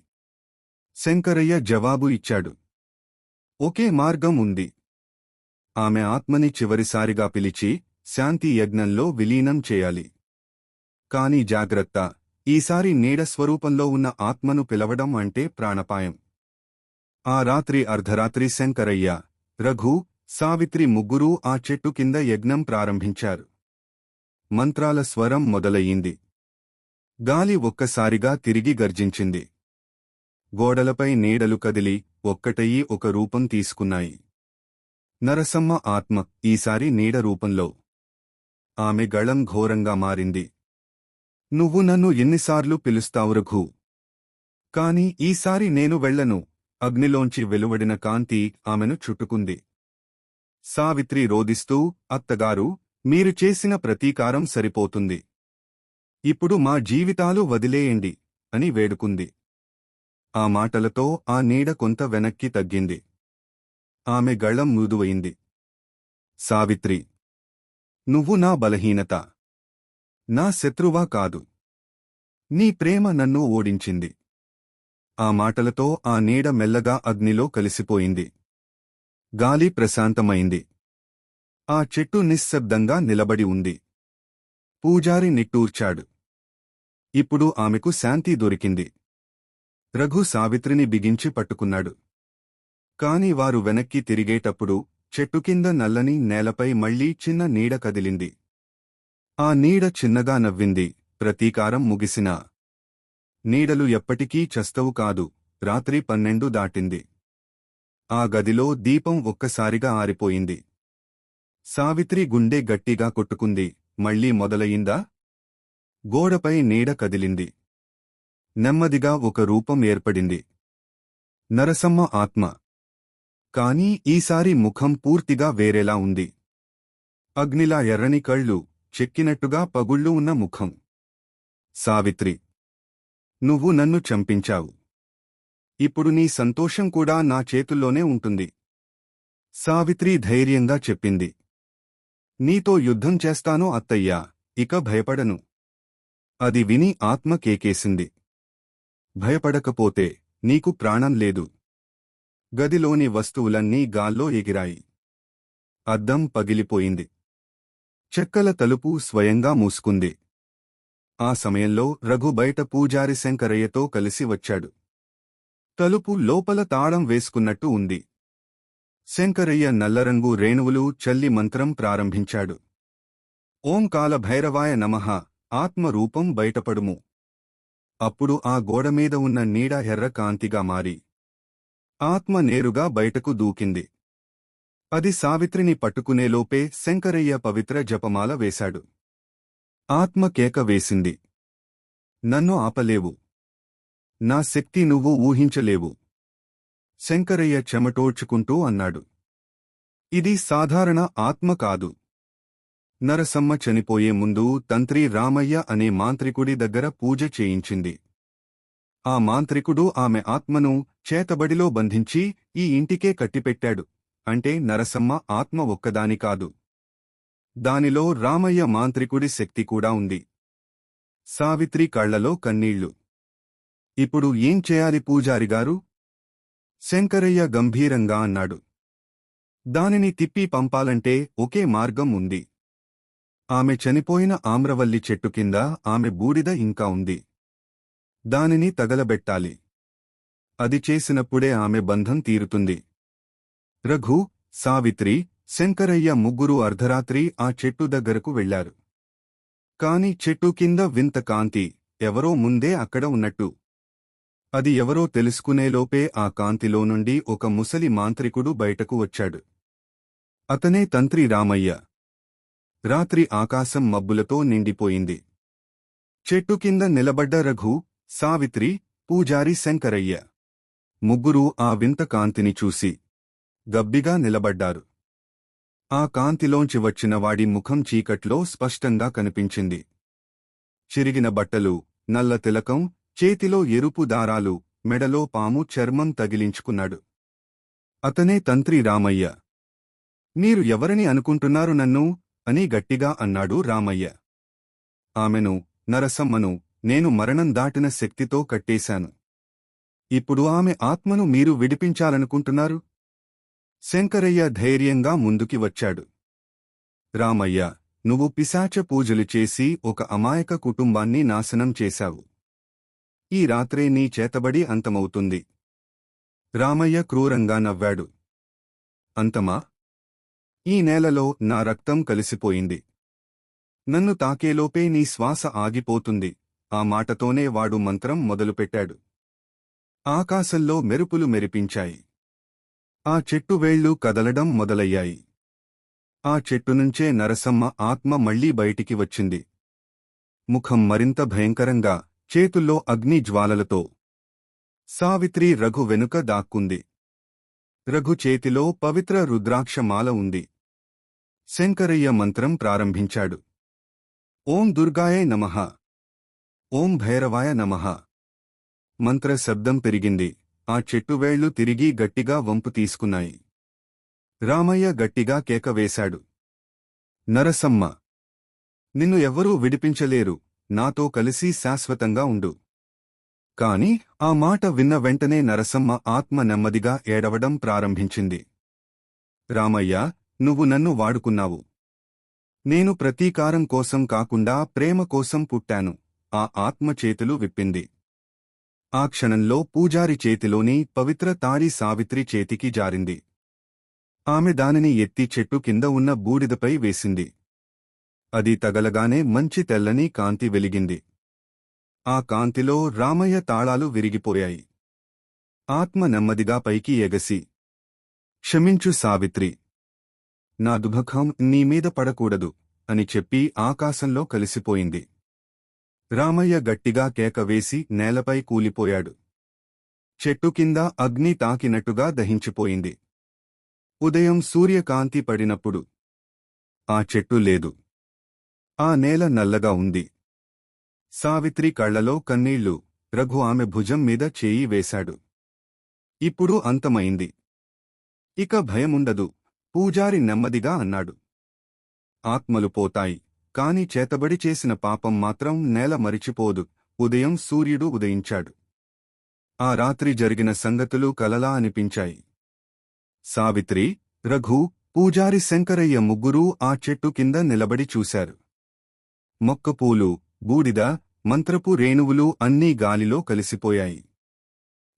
శంకరయ్య జవాబు ఇచ్చాడు. ఒకే మార్గం ఉంది. ఆమె ఆత్మని చివరిసారిగా పిలిచి శాంతి యజ్ఞంలో విలీనం చేయాలి. కాని జాగ్రత్త, ఈసారి నీడ స్వరూపంలో ఉన్న ఆత్మను పిలవడం అంటే ప్రాణపాయం. ఆ రాత్రి అర్ధరాత్రి శంకరయ్య, రఘు, సావిత్రి ముగ్గురూ ఆ చెట్టు కింద యజ్ఞం ప్రారంభించారు. మంత్రాల స్వరం మొదలయ్యింది. గాలి ఒక్కసారిగా తిరిగి గర్జించింది. గోడలపై నీడలు కదిలి ఒక్కటయి ఒక రూపం తీసుకున్నాయి. నరసమ్మ ఆత్మ ఈసారి నీడ రూపంలో. ఆమె గళం ఘోరంగా మారింది. నువ్వు నన్ను ఎన్నిసార్లు పిలుస్తావు రఘు? కాని ఈసారి నేను వెళ్లను. అగ్నిలోంచి వెలువడిన కాంతి ఆమెను చుట్టుకుంది. సావిత్రి రోదిస్తూ, అత్తగారు, మీరు చేసిన ప్రతీకారం సరిపోతుంది. ఇప్పుడు మా జీవితాలు వదిలేయండి అని వేడుకుంది. ఆ మాటలతో ఆ నీడ కొంత వెనక్కి తగ్గింది. ఆమె గళం మృదువైంది. సావిత్రి, నువ్వు నా బలహీనత, నా శత్రువా కాదు. నీ ప్రేమ నన్ను ఓడించింది. ఆ మాటలతో ఆ నీడ మెల్లగా అగ్నిలో కలిసిపోయింది. గాలి ప్రశాంతమైంది. ఆ చెట్టు నిశ్శబ్దంగా నిలబడి ఉంది. పూజారి నిట్టూర్చాడు. ఇప్పుడు ఆమెకు శాంతి దొరికింది. రఘు సావిత్రిని బిగించి పట్టుకున్నాడు. కాని వారు వెనక్కి తిరిగేటప్పుడు చెట్టు కింద నల్లని నేలపై మళ్లీ చిన్న నీడ కదిలింది. ఆ నీడ చిన్నగా నవ్వింది. ప్రతీకారం ముగిసినా నీడలు ఎప్పటికీ చస్తవు కాదు. రాత్రి 12 దాటింది. ఆ గదిలో దీపం ఒక్కసారిగా ఆరిపోయింది. సావిత్రి గుండె గట్టిగా కొట్టుకుంది. మళ్లీ మొదలయిందా? గోడపై నీడ కదిలింది. నెమ్మదిగా ఒక రూపం ఏర్పడింది. నరసమ్మ ఆత్మ. కాని ఈసారి ముఖం పూర్తిగా వేరేలా ఉంది. అగ్నిలా ఎర్రని కళ్ళు, చెక్కినట్టుగా పగుళ్ళు ఉన్న ముఖం. సావిత్రి, నువ్వు నన్ను చంపించావు. ఇప్పుడు నీ సంతోషం కూడా నా చేతుల్లోనే ఉంటుంది. సావిత్రి ధైర్యంగా చెప్పింది. నీతో యుద్ధం చేస్తాను అత్తయ్యా, ఇక భయపడను. అది విని ఆత్మ కేకేసింది. భయపడకపోతే నీకు ప్రాణం లేదు. గదిలోని వస్తువులన్నీ గాల్లో ఎగిరాయి. అద్దం పగిలిపోయింది. చెక్కల తలుపు స్వయంగా మూసుకుంది. ఆ సమయంలో రఘు బయట పూజారి శంకరయ్యతో కలిసి వచ్చాడు. తలుపు లోపల తాళం వేసుకున్నట్టు ఉంది. శంకరయ్య నల్లరంగు రేణువులు చల్లి మంత్రం ప్రారంభించాడు. ఓం కాల భైరవాయ నమః, ఆత్మరూపం బయటపడుము. అప్పుడు ఆ గోడమీద ఉన్న నీడ ఎర్ర కాంతిగా మారి ఆత్మ నేరుగా బయటకు దూకింది. అది సావిత్రిని పట్టుకునేలోపే శంకరయ్య పవిత్ర జపమాల వేశాడు. ఆత్మ కేక వేసింది. నన్ను ఆపలేవు. నా శక్తి నువ్వు ఊహించలేవు. శంకరయ్య చెమటోడ్చుకుంటూ అన్నాడు. ఇది సాధారణ ఆత్మ కాదు. నరసమ్మ చనిపోయే ముందు తంత్రి రామయ్య అనే మాంత్రికుడి దగ్గర పూజ చేయించింది. ఆ మాంత్రికుడు ఆమె ఆత్మను చేతబడిలో బంధించి ఈ ఇంటికే కట్టిపెట్టాడు. అంటే నరసమ్మ ఆత్మ ఒక్కదాని కాదు. దానిలో రామయ్య మాంత్రికుడి శక్తి కూడా ఉంది. సావిత్రి కళ్లలో కన్నీళ్లు. ఇప్పుడు ఏం చేయాలి పూజారిగారు? శంకరయ్య గంభీరంగా అన్నాడు. దానిని తిప్పి పంపాలంటే ఒకే మార్గం ఉంది. ఆమె చనిపోయిన ఆమ్రవల్లి చెట్టు కింద ఆమె బూడిద ఇంకా ఉంది. దానిని తగలబెట్టాలి. అది చేసినప్పుడే ఆమె బంధం తీరుతుంది. రఘు, సావిత్రి, శంకరయ్య ముగ్గురు అర్ధరాత్రి ఆ చెట్టు దగ్గరకు వెళ్లారు. కాని చెట్టు కింద వింత కాంతి, ఎవరో ముందే అక్కడ ఉన్నట్టు. అది ఎవరో తెలుసుకునేలోపే ఆ కాంతిలో నుండి ఒక ముసలి మాంత్రికుడు బయటకు వచ్చాడు. అతనే తంత్రి రామయ్య. రాత్రి ఆకాశం మబ్బులతో నిండిపోయింది. చెట్టు కింద నిలబడ్డ రఘు, సావిత్రి, పూజారి శంకరయ్య ముగ్గురూ ఆ వింత కాంతిని చూసి గబ్బిగా నిలబడ్డారు. ఆ కాంతిలోంచి వచ్చిన వాడి ముఖం చీకట్లో స్పష్టంగా కనిపించింది. చిరిగిన బట్టలు, నల్ల తిలకం, చేతిలో ఎరుపు దారాలు, మెడలో పాము చర్మం తగిలించుకున్నాడు. అతనే తంత్రి రామయ్య. మీరు ఎవరని అనుకుంటున్నారు నన్ను? అని గట్టిగా అన్నాడు రామయ్య. ఆమెను, నరసమ్మను నేను మరణం దాటిన శక్తితో కట్టేశాను. ఇప్పుడు ఆమె ఆత్మను మీరు విడిపించాలనుకుంటున్నారు? శంకరయ్య ధైర్యంగా ముందుకి వచ్చాడు. రామయ్య, నువ్వు పిశాచ పూజలు చేసి ఒక అమాయక కుటుంబాన్ని నాశనం చేశావు. ఈ రాత్రే నీ చేతబడి అంతమవుతుంది. రామయ్య క్రూరంగా నవ్వాడు. అంతమా? ఈ నేలలో నా రక్తం కలిసిపోయింది. నన్ను తాకేలోపే నీ శ్వాస ఆగిపోతుంది. ఆ మాటతోనే వాడు మంత్రం మొదలుపెట్టాడు. ఆకాశంలో మెరుపులు మెరిపించాయి. ఆ చెట్టు వేళ్లు కదలడం మొదలయ్యాయి. ఆ చెట్టునుంచే నరసమ్మ ఆత్మ మళ్లీ బయటికి వచ్చింది. ముఖం మరింత భయంకరంగా, చేతుల్లో అగ్ని జ్వాలలతో. సావిత్రి రఘు వెనుక దాక్కుంది. రఘు చేతిలో పవిత్ర రుద్రాక్షమాల ఉంది. శంకరయ్య మంత్రం ప్రారంభించాడు. ఓం దుర్గాయే నమః, ఓం భైరవాయ నమః. మంత్ర శబ్దం పెరిగింది. ఆ చెట్టువేళ్లు తిరిగి గట్టిగా వంపు తీసుకున్నాయి. రామయ్య గట్టిగా కేకవేశాడు. నరసమ్మ, నిన్ను ఎవ్వరూ విడిపించలేరు. నాతో కలిసి శాశ్వతంగా ఉండు. కాని ఆ మాట విన్న వెంటనే నరసమ్మ ఆత్మ నెమ్మదిగా ఏడవడం ప్రారంభించింది. రామయ్య, నువ్వు నన్ను వాడుకున్నావు. నేను ప్రతీకారం కోసం కాకుండా ప్రేమ కోసం పుట్టాను. ఆ ఆత్మ చేతులు విప్పింది. ఆ క్షణంలో పూజారి చేతిలోని పవిత్ర తాళి సావిత్రి చేతికి జారింది. ఆమె దానిని ఎత్తి చెట్టు కింద ఉన్న బూడిదపై వేసింది. అది తగలగానే మంచి తెల్లని కాంతి వెలిగింది. ఆ కాంతిలో రామయ్య తాళాలు విరిగిపోయాయి. ఆత్మ నెమ్మదిగా పైకి ఎగసి, క్షమించు సావిత్రి, నా దుఃఖం నీమీద పడకూడదు అని చెప్పి ఆకాశంలో కలిసిపోయింది. రామయ్య గట్టిగా కేకవేసి నేలపై కూలిపోయాడు. చెట్టు కింద అగ్ని తాకినట్టుగా దహించిపోయింది. ఉదయం సూర్యకాంతి పడినప్పుడు ఆ చెట్టు లేదు. ఆ నేల నల్లగా ఉంది. సావిత్రి కళ్లలో కన్నీళ్లు. రఘు ఆమె భుజం మీద చేయి వేశాడు. ఇప్పుడు అంతమైంది. ఇక భయముండదు, పూజారి నెమ్మదిగా అన్నాడు. ఆత్మలు పోతాయి, కాని చేతబడి చేసిన పాపం మాత్రం నేల మరిచిపోదు. ఉదయం సూర్యుడు ఉదయించాడు. ఆ రాత్రి జరిగిన సంగతులు కలలా అనిపించాయి. సావిత్రి, రఘు, పూజారి శంకరయ్య ముగ్గురూ ఆ చెట్టు కింద నిలబడి చూశారు. మొక్కపూలు, బూడిద, మంత్రపు రేణువులు అన్నీ గాలిలో కలిసిపోయాయి.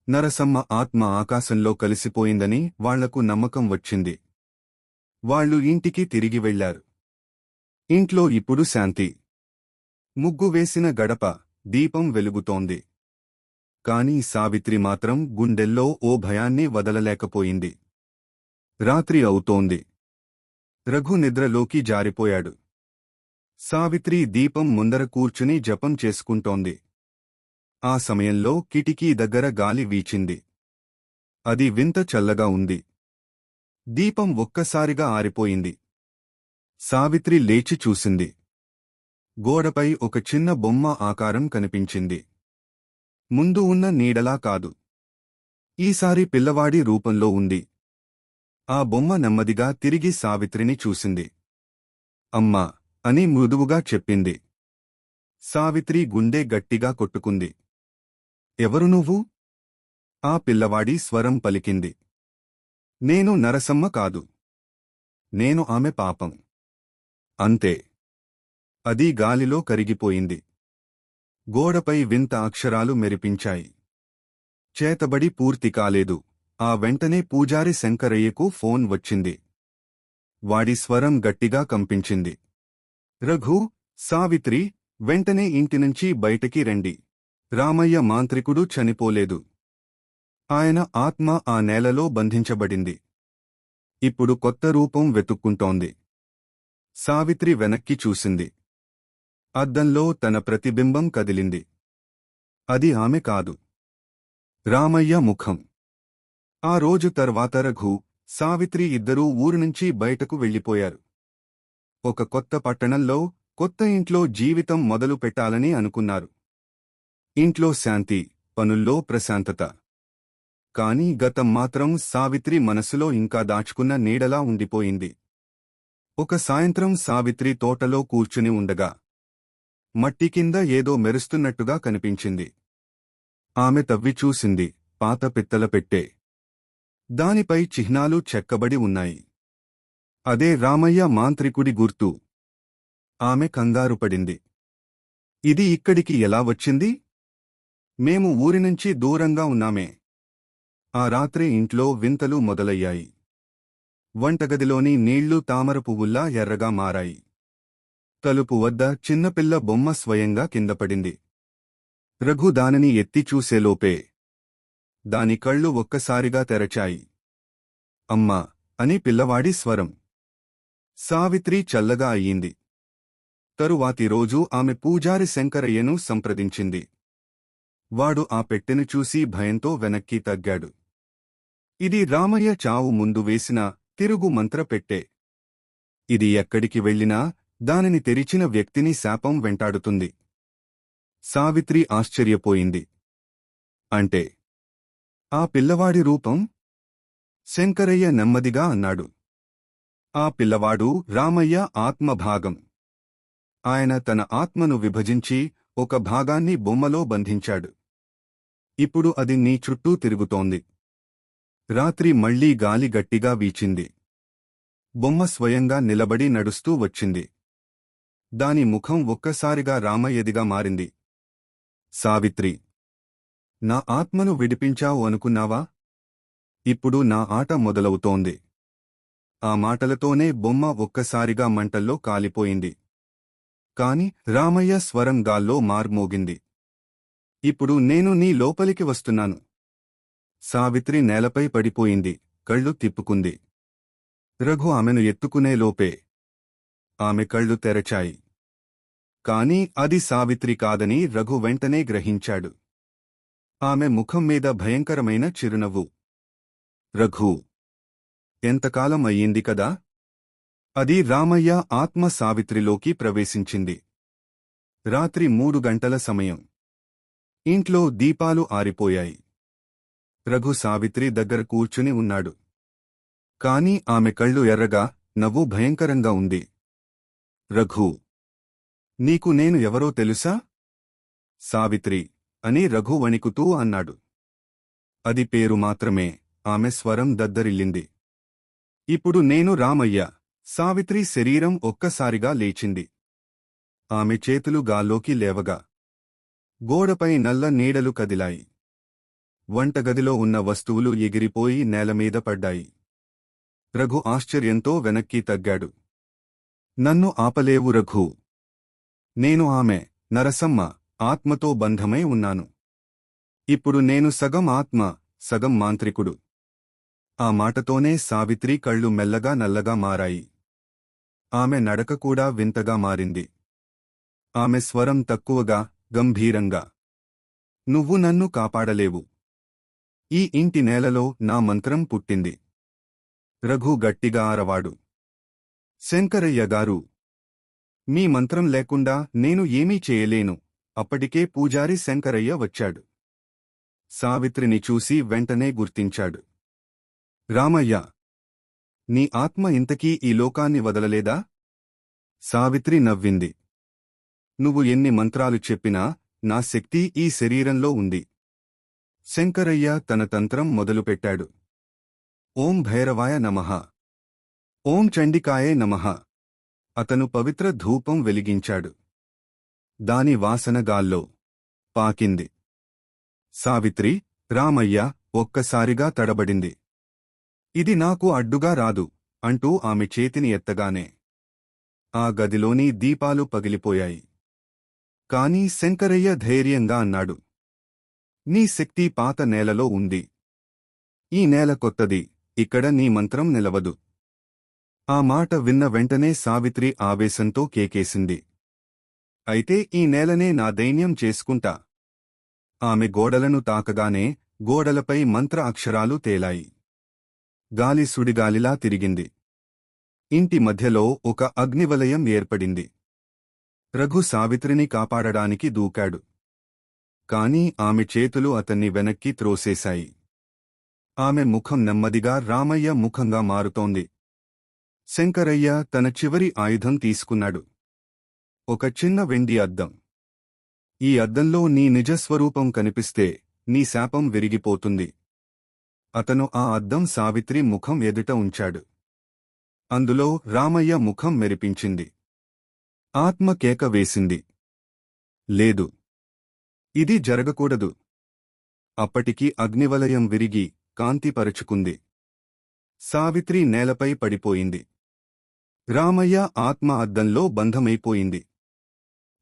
నరసమ్మ ఆత్మ ఆకాశంలో కలిసిపోయిందని వాళ్లకు నమ్మకం వచ్చింది. వాళ్లు ఇంటికి తిరిగి వెళ్లారు. ఇంట్లో ఇప్పుడు శాంతి. ముగ్గు వేసిన గడప, దీపం వెలుగుతోంది. కాని సావిత్రి మాత్రం గుండెల్లో ఓ భయాన్ని వదలలేకపోయింది. రాత్రి అవుతోంది. రఘు నిద్రలోకి జారిపోయాడు. సావిత్రి దీపం ముందర కూర్చుని జపం చేసుకుంటోంది. ఆ సమయంలో కిటికీ దగ్గర గాలి వీచింది. అది వింత చల్లగా ఉంది. దీపం ఒక్కసారిగా ఆరిపోయింది. సావిత్రి లేచి చూసింది. గోడపై ఒక చిన్న బొమ్మ ఆకారం కనిపించింది. ముందు ఉన్న నీడలా కాదు. ఈసారి పిల్లవాడి రూపంలో ఉంది. ఆ బొమ్మ నెమ్మదిగా తిరిగి సావిత్రిని చూసింది. అమ్మా అని మృదువుగా చెప్పింది. సావిత్రి గుండె గట్టిగా కొట్టుకుంది. ఎవరు నువ్వు? ఆ పిల్లవాడి స్వరం పలికింది. నేను నరసమ్మ కాదు. నేను ఆమె పాపం. అంతే. అది గాలిలో కరిగిపోయింది. గోడపై వింత అక్షరాలు మెరిపించాయి. చేతబడి పూర్తి కాలేదు. ఆ వెంటనే పూజారి శంకరయ్యకు ఫోన్ వచ్చింది. వాడి స్వరం గట్టిగా కంపించింది. రఘు, సావిత్రి, వెంటనే ఇంటినుంచి బయటికి రండి. రామయ్య మాంత్రికుడు చనిపోలేదు. ఆయన ఆత్మ ఆ నేలలో బంధించబడింది. ఇప్పుడు కొత్త రూపం వెతుక్కుంటోంది. సావిత్రి వెనక్కి చూసింది. అద్దంలో తన ప్రతిబింబం కదిలింది. అది ఆమె కాదు, రామయ్య ముఖం. ఆ రోజు తర్వాత రఘు, సావిత్రి ఇద్దరూ ఊరునుంచి బయటకు వెళ్ళిపోయారు. ఒక కొత్త పట్టణంలో, కొత్త ఇంట్లో జీవితం మొదలు పెట్టాలని అనుకున్నారు. ఇంట్లో శాంతి, పనుల్లో ప్రశాంతత. కాని గతం మాత్రం సావిత్రి మనసులో ఇంకా దాచుకున్న నీడలా ఉండిపోయింది. ఒక సాయంత్రం సావిత్రి తోటలో కూర్చుని ఉండగా మట్టి కింద ఏదో మెరుస్తున్నట్టుగా కనిపించింది. ఆమె తవ్వి చూసింది. పాత పిత్తల పెట్టె. దానిపై చిహ్నాలు చెక్కబడి ఉన్నాయి. అదే రామయ్య మాంత్రికుడి గుర్తు. ఆమె కంగారుపడింది. ఇది ఇక్కడికి ఎలా వచ్చింది? మేము ఊరినుంచి దూరంగా ఉన్నామే. ఆ రాత్రి ఇంట్లో వింతలు మొదలయ్యాయి. వంటగదిలోని నీళ్లు తామర పువ్వుల్లా ఎర్రగా మారాయి. తలుపు వద్ద చిన్నపిల్ల బొమ్మ స్వయంగా కిందపడింది. రఘు దానిని ఎత్తి చూసేలోపే దాని కళ్ళు ఒక్కసారిగా తెరచాయి. అమ్మా అని పిల్లవాడి స్వరం. సావిత్రి చల్లగా అయ్యింది. తరువాతి రోజు ఆమె పూజారి శంకరయ్యను సంప్రదించింది. వాడు ఆ పెట్టెను చూసి భయంతో వెనక్కి తగ్గాడు. ఇది రామయ్య చావు ముందు వేసిన తిరుగు మంత్ర పెట్టె. ఇది ఎక్కడికి వెళ్ళినా దానిని తెరిచిన వ్యక్తిని శాపం వెంటాడుతుంది. సావిత్రి ఆశ్చర్యపోయింది. అంటే ఆ పిల్లవాడి రూపం? శంకరయ్య నెమ్మదిగా అన్నాడు. ఆ పిల్లవాడు రామయ్య ఆత్మభాగం. ఆయన తన ఆత్మను విభజించి ఒక భాగాన్ని బొమ్మలో బంధించాడు. ఇప్పుడు అది నీ చుట్టూ తిరుగుతోంది. రాత్రి మళ్లీ గాలి గట్టిగా వీచింది. బొమ్మ స్వయంగా నిలబడి నడుస్తూ వచ్చింది. దాని ముఖం ఒక్కసారిగా రామయ్యదిగా మారింది. సావిత్రి, నా ఆత్మను విడిపించావు అనుకున్నావా? ఇప్పుడు నా ఆట మొదలవుతోంది. ఆ మాటలతోనే బొమ్మ ఒక్కసారిగా మంటల్లో కాలిపోయింది. కాని రామయ్య స్వరం గాల్లో మార్మోగింది. ఇప్పుడు నేను నీ లోపలికి వస్తున్నాను. సావిత్రి నేలపై పడిపోయింది, కళ్ళు తిప్పుకుంది. రఘు ఆమెను ఎత్తుకునే లోపే ఆమె కళ్ళు తెరచాయి. కాని అది సావిత్రి కాదని రఘు వెంటనే గ్రహించాడు. ఆమె ముఖం మీద భయంకరమైన చిరునవ్వు. రఘూ, ఎంతకాలం అయ్యింది కదా? అది రామయ్య ఆత్మ సావిత్రిలోకి ప్రవేశించింది. రాత్రి 3 గంటల సమయం. ఇంట్లో దీపాలు ఆరిపోయాయి. రఘు సావిత్రి దగ్గర కూర్చుని ఉన్నాడు. కాని ఆమె కళ్ళు ఎర్రగా, నవ్వు భయంకరంగా ఉంది. రఘూ, నీకు నేను ఎవరో తెలుసా? సావిత్రి అని రఘు వణికుతూ అన్నాడు. అది పేరు మాత్రమే. ఆమె స్వరం దద్దరిల్లింది. ఇప్పుడు నేను రామయ్య. సావిత్రి శరీరం ఒక్కసారిగా లేచింది. ఆమె చేతులు గాల్లోకి లేవగా గోడపై నల్ల నీడలు కదిలాయి. వంటగదిలో ఉన్న వస్తువులు ఎగిరిపోయి నేలమీద పడ్డాయి. రఘు ఆశ్చర్యంతో వెనక్కి తగ్గాడు. నన్ను ఆపలేవు రఘూ. నేను ఆమె నరసమ్మ ఆత్మతో బంధమై ఉన్నాను. ఇప్పుడు నేను సగం ఆత్మ, సగం మాంత్రికుడు. ఆ మాటతోనే సావిత్రి కళ్ళు మెల్లగా నల్లగా మారాయి. ఆమె నడక కూడా వింతగా మారింది. ఆమె స్వరం తక్కువగా, గంభీరంగా. నువ్వు నన్ను కాపాడలేవు. ఈ ఇంటి నేలలో నా మంత్రం పుట్టింది. రఘు గట్టిగా అరవాడు. శంకరయ్య గారు, మీ మంత్రం లేకుండా నేను ఏమీ చేయలేను. అప్పటికే పూజారి శంకరయ్య వచ్చాడు. సావిత్రిని చూసి వెంటనే గుర్తించాడు. రామయ్య, నీ ఆత్మ ఇంతకీ ఈ లోకాన్ని వదలలేదా? సావిత్రి నవ్వింది. నువ్వు ఎన్ని మంత్రాలు చెప్పినా నా శక్తి ఈ శరీరంలో ఉంది. శంకరయ్య తన తంత్రం మొదలుపెట్టాడు. ఓం భైరవాయ నమః, ఓం చండికాయే నమః. అతను పవిత్ర ధూపం వెలిగించాడు. దాని వాసన గాల్లో పాకింది. సావిత్రి, రామయ్య ఒక్కసారిగా తడబడింది. ఇది నాకు అడ్డుగా రాదు అంటూ ఆమె చేతిని ఎత్తగానే ఆ గదిలోని దీపాలు పగిలిపోయాయి. కాని శంకరయ్య ధైర్యంగా అన్నాడు. నీ శక్తి పాత నేలలో ఉంది. ఈ నేల కొత్తది. ఇక్కడ నీ మంత్రం నిలవదు. ఆ మాట విన్న వెంటనే సావిత్రి ఆవేశంతో కేకేసింది. అయితే ఈ నేలనే నా దైన్యం చేసుకుంటా. ఆమె గోడలను తాకగానే గోడలపై మంత్ర అక్షరాలు తేలాయి. గాలి సుడిగాలిలా తిరిగింది. ఇంటి మధ్యలో ఒక అగ్నివలయం ఏర్పడింది. రఘు సావిత్రిని కాపాడడానికి దూకాడు. కాని ఆమె చేతులు అతన్ని వెనక్కి త్రోసేశాయి. ఆమె ముఖం నెమ్మదిగా రామయ్య ముఖంగా మారుతోంది. శంకరయ్య తన చివరి ఆయుధం తీసుకున్నాడు. ఒక చిన్న వెండి అద్దం. ఈ అద్దంలో నీ నిజస్వరూపం కనిపిస్తే నీ శాపం విరిగిపోతుంది. అతను ఆ అద్దం సావిత్రి ముఖం ఎదుట ఉంచాడు. అందులో రామయ్య ముఖం మెరిపించింది. ఆత్మ కేక వేసింది. లేదు, ఇది జరగకూడదు. అప్పటికి అగ్నివలయం విరిగి కాంతిపరచుకుంది. సావిత్రి నేలపై పడిపోయింది. రామయ్య ఆత్మ అద్దంలో బంధమైపోయింది.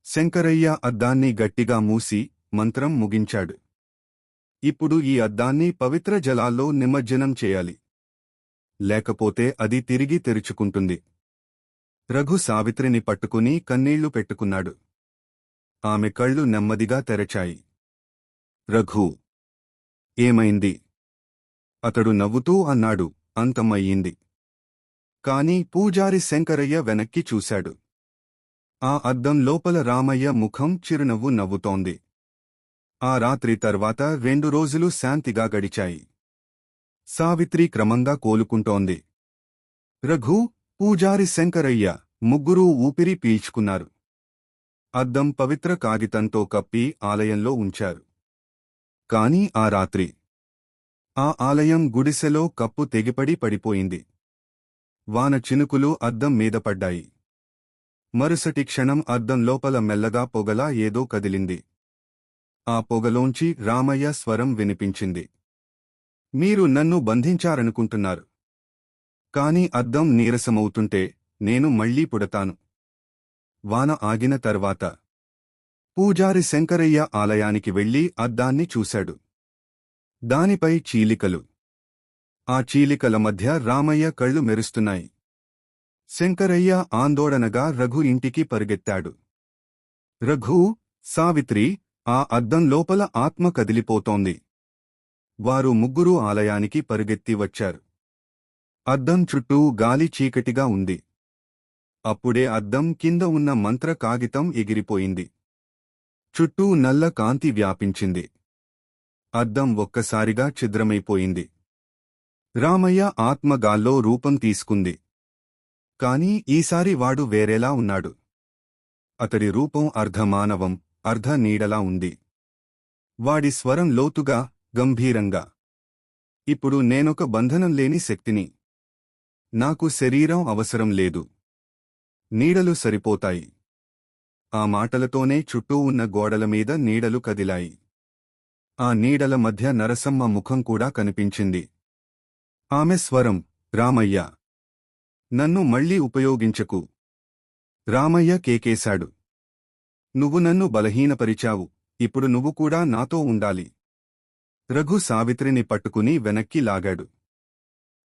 శంకరయ్య అద్దాన్ని గట్టిగా మూసి మంత్రం ముగించాడు. ఇప్పుడు ఈ అద్దాన్ని పవిత్ర జలాల్లో నిమజ్జనం చేయాలి. లేకపోతే అది తిరిగి తెరుచుకుంటుంది. రఘు సావిత్రిని పట్టుకుని కన్నీళ్లు పెట్టుకున్నాడు. ఆమె కళ్ళు నెమ్మదిగా తెరచాయి. రఘూ, ఏమైంది? అతడు నవ్వుతూ అన్నాడు. అంతమయ్యింది. కాని పూజారి శంకరయ్య వెనక్కి చూశాడు. ఆ అద్దం లోపల రామయ్య ముఖం చిరునవ్వు నవ్వుతోంది. ఆ రాత్రి తర్వాత 2 రోజులు శాంతిగా గడిచాయి. సావిత్రి క్రమంగా కోలుకుంటోంది. రఘు, పూజారి శంకరయ్య ముగ్గురూ ఊపిరి పీల్చుకున్నారు. అద్దం పవిత్ర కాగితంతో కప్పి ఆలయంలో ఉంచారు. కాని ఆ రాత్రి ఆ ఆలయం గుడిసెలో కప్పు తెగిపడి పడిపోయింది. వాన చినుకులు అద్దం మీద పడ్డాయి. మరుసటి క్షణం అద్దం లోపల మెల్లగా పొగలా ఏదో కదిలింది. ఆ పొగలోంచి రామయ్య స్వరం వినిపించింది. మీరు నన్ను బంధించారనుకుంటున్నారు. కాని అద్దం నీరసమవుతుంటే నేను మళ్లీ పుడతాను. వాన ఆగిన తర్వాత పూజారి శంకరయ్య ఆలయానికి వెళ్లి అద్దాన్ని చూశాడు. దానిపై చీలికలు. ఆ చీలికల మధ్య రామయ్య కళ్ళు మెరుస్తున్నాయి. శంకరయ్య ఆందోళనగా రఘు ఇంటికి పరుగెత్తాడు. రఘూ, సావిత్రి, ఆ అద్దం లోపల ఆత్మ కదిలిపోతోంది. వారు ముగ్గురూ ఆలయానికి పరుగెత్తి వచ్చారు. అద్దం చుట్టూ గాలి చీకటిగా ఉంది. అప్పుడే అద్దం కింద ఉన్న మంత్ర కాగితం ఎగిరిపోయింది. చుట్టూ నల్ల కాంతి వ్యాపించింది. అద్దం ఒక్కసారిగా ఛిద్రమైపోయింది. రామయ్య ఆత్మ గాల్లో రూపం తీసుకుంది. కాని ఈసారి వాడు వేరేలా ఉన్నాడు. అతడి రూపం అర్ధమానవం, అర్ధ నీడలా ఉంది. వాడి స్వరం లోతుగా, గంభీరంగా. ఇప్పుడు నేనొక బంధనం లేని శక్తిని. నాకు శరీరం అవసరం లేదు. నీడలు సరిపోతాయి. ఆ మాటలతోనే చుట్టూ ఉన్న గోడల మీద నీడలు కదిలాయి. ఆ నీడల మధ్య నరసమ్మ ముఖం కూడా కనిపించింది. ఆమె స్వరం, రామయ్య, నన్ను మళ్లీ ఉపయోగించకు. రామయ్య కేకేశాడు. నువ్వు నన్ను బలహీనపరిచావు, ఇప్పుడు నువ్వు కూడా నాతో ఉండాలి. రఘు సావిత్రిని పట్టుకుని వెనక్కి లాగాడు.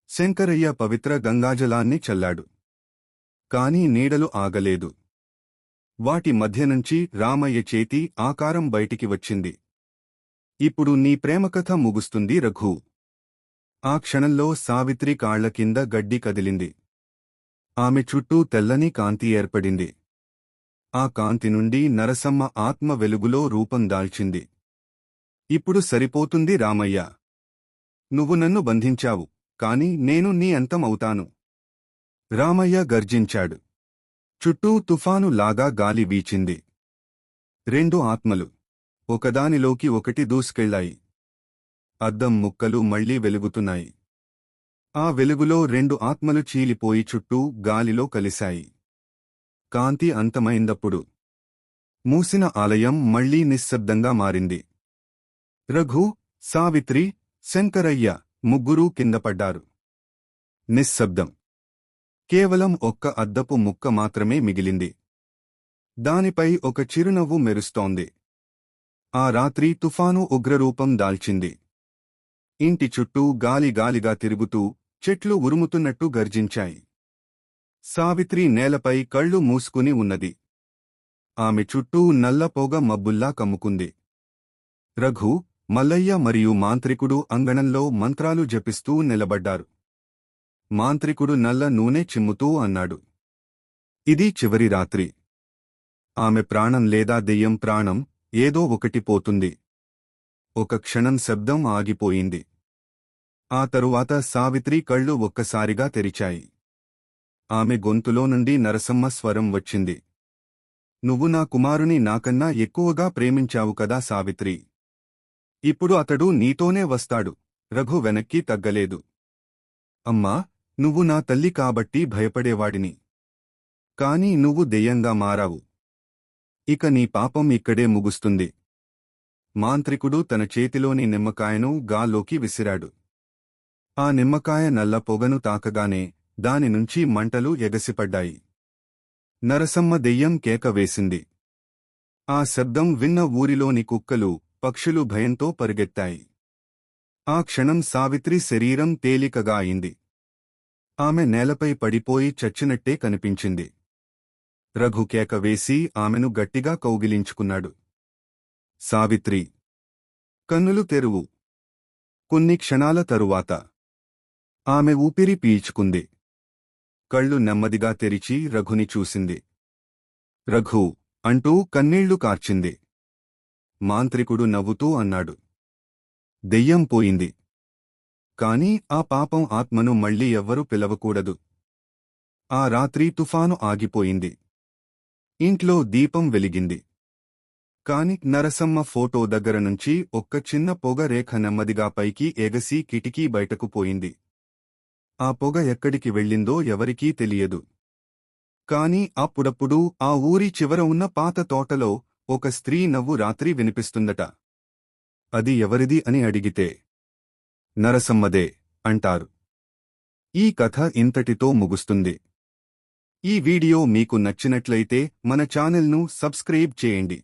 శంకరయ్య పవిత్ర గంగాజలాన్ని చల్లాడు. కాని నీడలు ఆగలేదు. వాటి మధ్యనుంచి రామయ్య చేతి ఆకారం బయటికి వచ్చింది. ఇప్పుడు నీ ప్రేమకథ ముగుస్తుంది రఘూ. ఆ క్షణంలో సావిత్రి కాళ్ల కింద గడ్డి కదిలింది. ఆమె చుట్టూ తెల్లని కాంతి ఏర్పడింది. ఆ కాంతి నుండి నరసమ్మ ఆత్మ వెలుగులో రూపం దాల్చింది. ఇప్పుడు సరిపోతుంది రామయ్య. నువ్వు నన్ను బంధించావు, కాని నేను నీ అంతం అవుతాను. రామయ్య గర్జించాడు. చుట్టూ తుఫాను లాగా గాలి వీచింది. రెండు ఆత్మలు ఒకదానిలోకి ఒకటి దూసుకెళ్లాయి. అద్దం ముక్కలు మళ్లీ వెలుగుతున్నాయి. ఆ వెలుగులో రెండు ఆత్మలు చీలిపోయి చుట్టూ గాలిలో కలిశాయి. కాంతి అంతమైందప్పుడు మూసిన ఆలయం మళ్లీ నిశ్శబ్దంగా మారింది. రఘు, సావిత్రి, శంకరయ్య ముగ్గురూ కిందపడ్డారు. నిశ్శబ్దం. కేవలం ఒక్క అద్దపు ముక్క మాత్రమే మిగిలింది. దానిపై ఒక చిరునవ్వు మెరుస్తోంది. ఆ రాత్రి తుఫాను ఉగ్రరూపం దాల్చింది. ఇంటి చుట్టూ గాలి గాలిగా తిరుగుతూ చెట్లు ఉరుముతున్నట్టు గర్జించాయి. సావిత్రి నేలపై కళ్ళు మూసుకుని ఉన్నది. ఆమె చుట్టూ నల్ల పొగ మబ్బుల్లా కమ్ముకుంది. రఘు, మల్లయ్య మరియు మాంత్రికుడు అంగణంలో మంత్రాలు జపిస్తూ నిలబడ్డారు. మాంత్రికుడు నల్ల నూనె చిమ్ముతూ అన్నాడు. ఇది చివరి రాత్రి. ఆమె ప్రాణం లేదా దెయ్యం ప్రాణం, ఏదో ఒకటి పోతుంది. ఒక క్షణం శబ్దం ఆగిపోయింది. ఆ తరువాత సావిత్రి కళ్ళు ఒక్కసారిగా తెరిచాయి. ఆమె గొంతులో నుండి నరసమ్మ స్వరం వచ్చింది. నువ్వు నా కుమారుని నాకన్నా ఎక్కువగా ప్రేమించావు కదా సావిత్రి. ఇప్పుడు అతడు నీతోనే వస్తాడు. రఘు వెనక్కి తగ్గలేదు. అమ్మా, నువ్వు నా తల్లి కాబట్టి భయపడేవాడిని. కాని నువ్వు దెయ్యంగా మారావు. ఇక నీ పాపం ఇక్కడే ముగుస్తుంది. మాంత్రికుడు తన చేతిలోని నిమ్మకాయను గాల్లోకి విసిరాడు. ఆ నిమ్మకాయ నల్ల పొగను తాకగానే దానినుంచి మంటలు ఎగసిపడ్డాయి. నరసమ్మ దెయ్యం కేక వేసింది. ఆ శబ్దం విన్న ఊరిలోని కుక్కలు, పక్షులు భయంతో పరిగెత్తాయి. ఆ క్షణం సావిత్రి శరీరం తేలికగా అయింది. ఆమె నేలపై పడిపోయి చచ్చినట్టే కనిపించింది. రఘు కేక వేసి ఆమెను గట్టిగా కౌగిలించుకున్నాడు. సావిత్రి, కన్నులు తెరువు. కొన్ని క్షణాల తరువాత ఆమె ఊపిరి పీల్చుకుంది. కళ్ళు నెమ్మదిగా తెరిచి రఘుని చూసింది. రఘూ అంటూ కన్నీళ్లు కార్చింది. మాంత్రికుడు నవ్వుతూ అన్నాడు. దెయ్యం పోయింది. కాని ఆ పాపం ఆత్మను మళ్లీ ఎవ్వరూ పిలవకూడదు. ఆ రాత్రి తుఫాను ఆగిపోయింది. ఇంట్లో దీపం వెలిగింది. కాని నరసమ్మ ఫోటో దగ్గర నుంచి ఒక్క చిన్న పొగ రేఖ నెమ్మదిగా పైకి ఎగసి కిటికీ బయటకు పోయింది. ఆ పొగ ఎక్కడికి వెళ్ళిందో ఎవరికీ తెలియదు. కాని అప్పుడప్పుడు ఆ ఊరి చివర ఉన్న పాత తోటలో ఒక స్త్రీ నవ్వు రాత్రి వినిపిస్తుందట. అది ఎవరిది అని అడిగితే నరసమ్మదే అంటారు. ఈ కథ ఇంతటితో ముగుస్తుంది. ఈ వీడియో మీకు నచ్చినట్లయితే మన ఛానల్ను సబ్స్క్రైబ్ చేయండి.